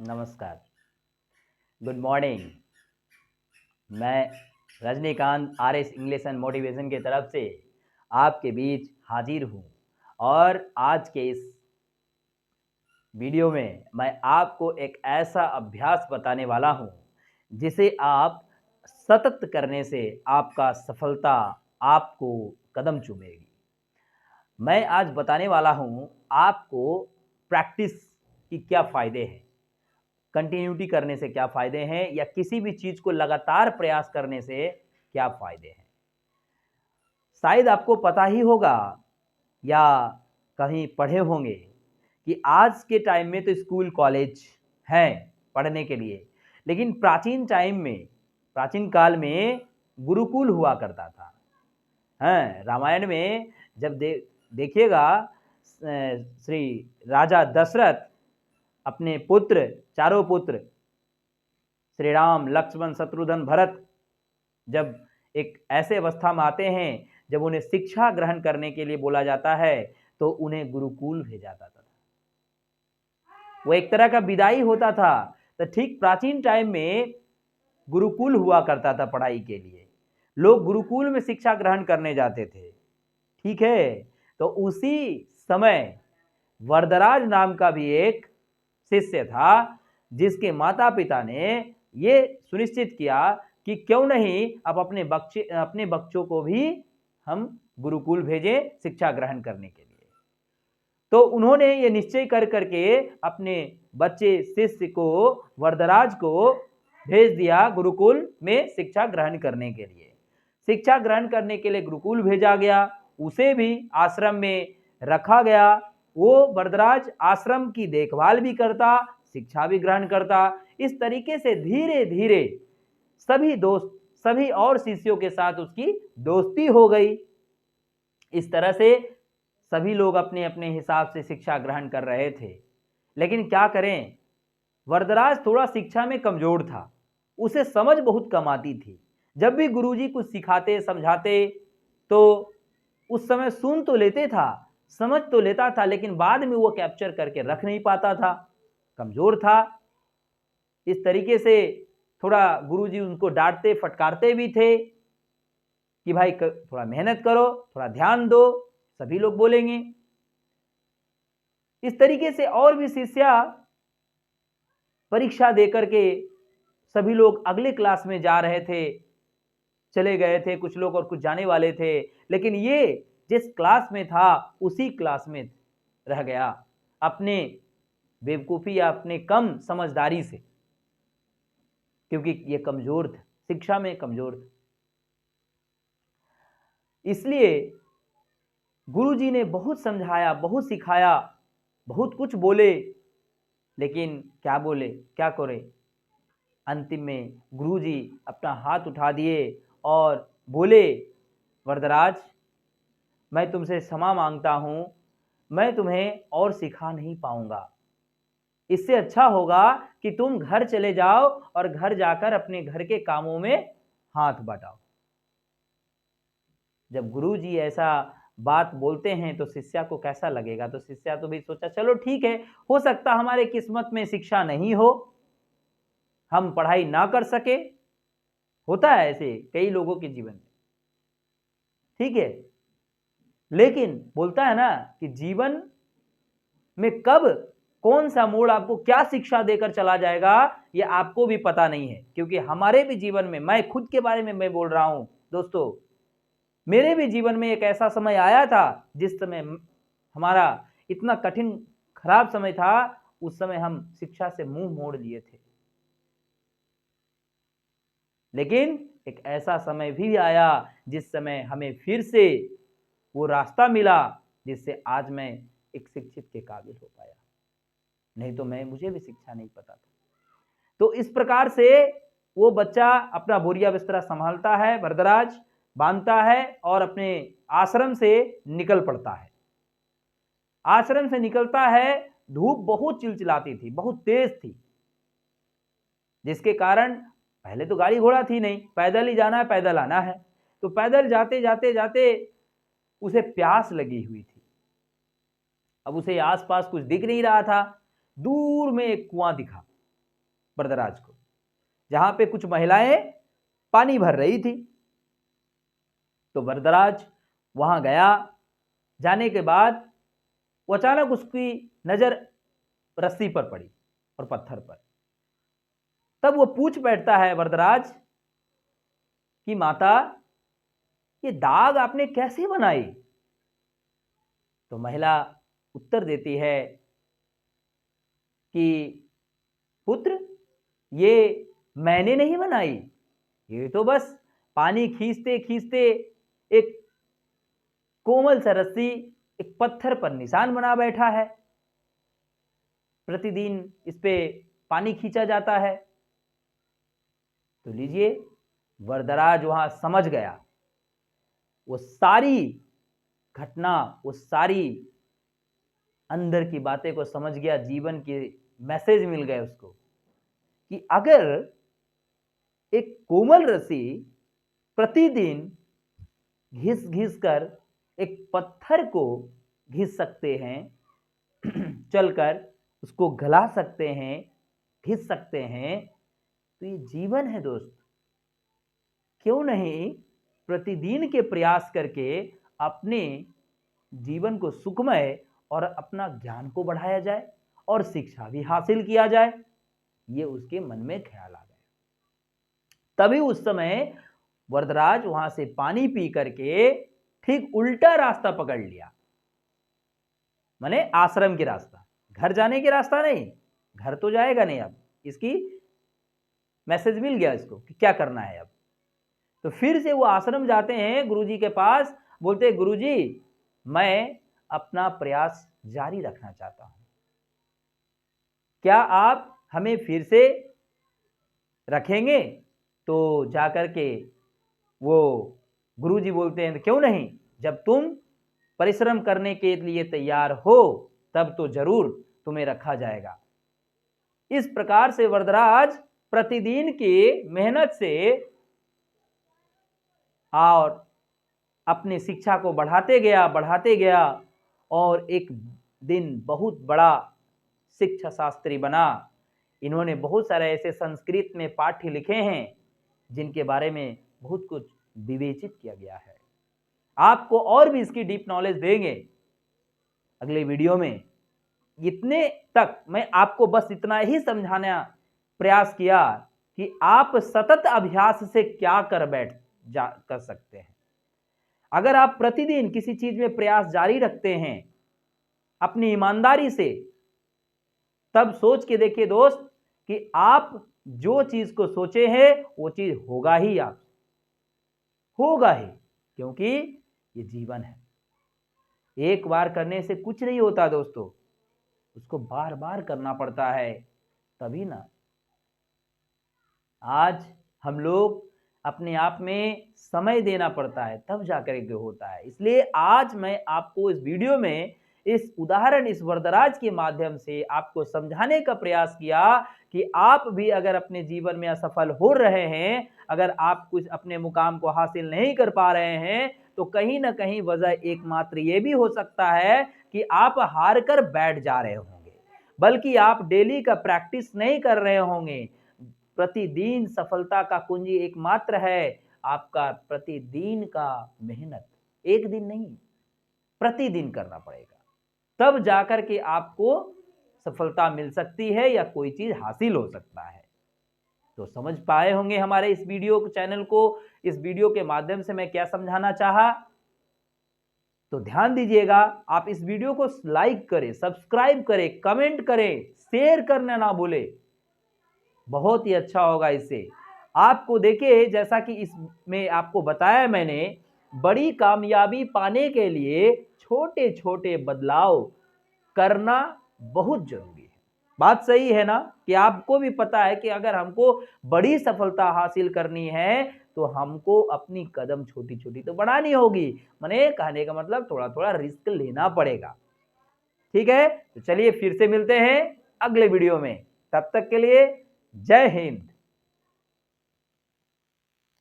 नमस्कार, good morning. मैं Rajinikanth RS English and motivation की तरफ से आपके बीच हाजिर हूँ और आज के इस वीडियो में मैं आपको एक ऐसा अभ्यास बताने वाला हूँ जिसे आप सतत करने से आपका सफलता आपको कदम चूमेगी। मैं आज बताने वाला हूँ आपको प्रैक्टिस की क्या फ़ायदे हैं, कंटिन्यूटी करने से क्या फ़ायदे हैं या किसी भी चीज़ को लगातार प्रयास करने से क्या फ़ायदे हैं। शायद आपको पता ही होगा या कहीं पढ़े होंगे कि आज के टाइम में तो स्कूल कॉलेज हैं पढ़ने के लिए, लेकिन प्राचीन काल में गुरुकुल हुआ करता था। हैं, रामायण में जब देखिएगा श्री राजा दशरथ अपने पुत्र, चारों पुत्र श्री राम, लक्ष्मण, शत्रुघ्न, भरत जब एक ऐसे अवस्था में आते हैं जब उन्हें शिक्षा ग्रहण करने के लिए बोला जाता है तो उन्हें गुरुकुल भेजा जाता था। वो एक तरह का विदाई होता था। तो ठीक प्राचीन टाइम में गुरुकुल हुआ करता था पढ़ाई के लिए, लोग गुरुकुल में शिक्षा ग्रहण करने जाते थे। ठीक है, तो उसी समय वरदराज नाम का भी एक शिष्य था जिसके माता पिता ने ये सुनिश्चित किया कि क्यों नहीं अब अपने बच्चों को भी हम गुरुकुल भेजें शिक्षा ग्रहण करने के लिए। तो उन्होंने ये निश्चय कर करके अपने बच्चे शिष्य को, वरदराज को भेज दिया गुरुकुल में शिक्षा ग्रहण करने के लिए। शिक्षा ग्रहण करने के लिए गुरुकुल भेजा गया, उसे भी आश्रम में रखा गया। वो वरदराज आश्रम की देखभाल भी करता, शिक्षा भी ग्रहण करता। इस तरीके से धीरे धीरे सभी और शिष्यों के साथ उसकी दोस्ती हो गई। इस तरह से सभी लोग अपने अपने हिसाब से शिक्षा ग्रहण कर रहे थे। लेकिन क्या करें, वरदराज थोड़ा शिक्षा में कमजोर था, उसे समझ बहुत कम आती थी। जब भी गुरुजी कुछ सिखाते समझाते तो उस समय सुन तो लेते था, समझ तो लेता था, लेकिन बाद में वो कैप्चर करके रख नहीं पाता था, कमजोर था। इस तरीके से थोड़ा गुरुजी उनको डांटते फटकारते भी थे कि भाई थोड़ा मेहनत करो, थोड़ा ध्यान दो, सभी लोग बोलेंगे। इस तरीके से और भी शिष्य परीक्षा देकर के सभी लोग अगले क्लास में जा रहे थे, चले गए थे कुछ लोग और कुछ जाने वाले थे, लेकिन ये जिस क्लास में था उसी क्लास में रह गया अपने बेवकूफ़ी या अपने कम समझदारी से, क्योंकि ये कमजोर थे, शिक्षा में कमजोर थे। इसलिए गुरुजी ने बहुत समझाया, बहुत सिखाया, बहुत कुछ बोले, लेकिन क्या बोले, क्या करे। अंतिम में गुरुजी अपना हाथ उठा दिए और बोले, वरदराज मैं तुमसे क्षमा मांगता हूं, मैं तुम्हें और सिखा नहीं पाऊंगा। इससे अच्छा होगा कि तुम घर चले जाओ और घर जाकर अपने घर के कामों में हाथ बटाओ। जब गुरुजी ऐसा बात बोलते हैं तो शिष्य को कैसा लगेगा। तो शिष्य तो भी सोचा चलो ठीक है, हो सकता हमारे किस्मत में शिक्षा नहीं हो, हम पढ़ाई ना कर सके, होता है ऐसे कई लोगों के जीवन में, ठीक है। लेकिन बोलता है ना कि जीवन में कब कौन सा मोड़ आपको क्या शिक्षा देकर चला जाएगा ये आपको भी पता नहीं है। क्योंकि हमारे भी जीवन में, मैं खुद के बारे में मैं बोल रहा हूं दोस्तों, मेरे भी जीवन में एक ऐसा समय आया था जिस समय हमारा इतना कठिन खराब समय था, उस समय हम शिक्षा से मुंह मोड़ लिए थे। लेकिन एक ऐसा समय भी आया जिस समय हमें फिर से वो रास्ता मिला जिससे आज मैं एक शिक्षित के काबिल हो पाया, नहीं तो मुझे भी शिक्षा नहीं पता था। तो इस प्रकार से वो बच्चा अपना बोरिया बिस्तरा संभालता है, वरदराज बांधता है और अपने आश्रम से निकल पड़ता है। आश्रम से निकलता है, धूप बहुत चिलचिलाती थी, बहुत तेज थी, जिसके कारण पहले तो गाड़ी घोड़ा थी नहीं, पैदल ही जाना है, पैदल आना है। तो पैदल जाते जाते जाते उसे प्यास लगी हुई थी। अब उसे आसपास कुछ दिख नहीं रहा था, दूर में एक कुआं दिखा। वरदराज को, जहां पे कुछ महिलाएं पानी भर रही थी। तो वरदराज वहां गया। जाने के बाद वो अचानक उसकी नजर रस्सी पर पड़ी और पत्थर पर। तब वो पूछ बैठता है वरदराज कि माता, ये दाग आपने कैसे बनाई? तो महिला उत्तर देती है कि पुत्र, ये मैंने नहीं बनाई, ये तो बस पानी खींचते खींचते एक कोमल सा रस्सी एक पत्थर पर निशान बना बैठा है। प्रतिदिन इस पे पानी खींचा जाता है। तो लीजिए, वरदराज वहां समझ गया। वो सारी घटना, वो सारी अंदर की बातें को समझ गया। जीवन के मैसेज मिल गए उसको कि अगर एक कोमल रस्सी प्रतिदिन घिस घिस कर एक पत्थर को घिस सकते हैं, चलकर उसको गला सकते हैं, घिस सकते हैं, तो ये जीवन है दोस्त। क्यों नहीं प्रतिदिन के प्रयास करके अपने जीवन को सुखमय और अपना ज्ञान को बढ़ाया जाए और शिक्षा भी हासिल किया जाए। ये उसके मन में ख्याल आ गया। तभी उस समय वरदराज वहां से पानी पी करके ठीक उल्टा रास्ता पकड़ लिया, माने आश्रम के रास्ता, घर जाने के रास्ता नहीं। घर तो जाएगा नहीं, अब इसकी मैसेज मिल गया इसको कि क्या करना है अब। तो फिर से वो आश्रम जाते हैं गुरुजी के पास, बोलते हैं गुरुजी, मैं अपना प्रयास जारी रखना चाहता हूं, क्या आप हमें फिर से रखेंगे? तो जाकर के वो गुरुजी बोलते हैं क्यों नहीं, जब तुम परिश्रम करने के लिए तैयार हो तब तो जरूर तुम्हें रखा जाएगा। इस प्रकार से वरदराज प्रतिदिन की मेहनत से और अपनी शिक्षा को बढ़ाते गया और एक दिन बहुत बड़ा शिक्षा शास्त्री बना। इन्होंने बहुत सारे ऐसे संस्कृत में पाठ्य लिखे हैं जिनके बारे में बहुत कुछ विवेचित किया गया है। आपको और भी इसकी डीप नॉलेज देंगे अगले वीडियो में। इतने तक मैं आपको बस इतना ही समझाना प्रयास किया कि आप सतत अभ्यास से क्या कर सकते हैं। अगर आप प्रतिदिन किसी चीज में प्रयास जारी रखते हैं अपनी ईमानदारी से, तब सोच के देखिए दोस्त कि आप जो चीज को सोचे हैं वो चीज होगा ही, आप होगा ही, क्योंकि ये जीवन है। एक बार करने से कुछ नहीं होता दोस्तों, उसको बार बार करना पड़ता है, तभी ना। आज हम लोग अपने आप में समय देना पड़ता है, तब जाकर के होता है। इसलिए आज मैं आपको इस वीडियो में इस उदाहरण, इस वरदराज के माध्यम से आपको समझाने का प्रयास किया कि आप भी अगर अपने जीवन में असफल हो रहे हैं, अगर आप कुछ अपने मुकाम को हासिल नहीं कर पा रहे हैं, तो कहीं ना कहीं वजह एकमात्र ये भी हो सकता है कि आप हार कर बैठ जा रहे होंगे, बल्कि आप डेली का प्रैक्टिस नहीं कर रहे होंगे। प्रतिदिन सफलता का कुंजी एकमात्र है आपका प्रतिदिन का मेहनत। एक दिन नहीं, प्रतिदिन करना पड़ेगा, तब जाकर के आपको सफलता मिल सकती है या कोई चीज हासिल हो सकता है। तो समझ पाए होंगे हमारे इस वीडियो चैनल को, इस वीडियो के माध्यम से मैं क्या समझाना चाहा। तो ध्यान दीजिएगा, आप इस वीडियो को लाइक करें, सब्सक्राइब करें, कमेंट करें, शेयर करना ना भूले, बहुत ही अच्छा होगा। इससे आपको देखिए, जैसा कि इसमें आपको बताया मैंने, बड़ी कामयाबी पाने के लिए छोटे छोटे बदलाव करना बहुत जरूरी है। बात सही है ना, कि आपको भी पता है कि अगर हमको बड़ी सफलता हासिल करनी है तो हमको अपनी कदम छोटी छोटी तो बढ़ानी होगी। माने कहने का मतलब थोड़ा थोड़ा रिस्क लेना पड़ेगा। ठीक है, तो चलिए फिर से मिलते हैं अगले वीडियो में। तब तक के लिए जय हिंद।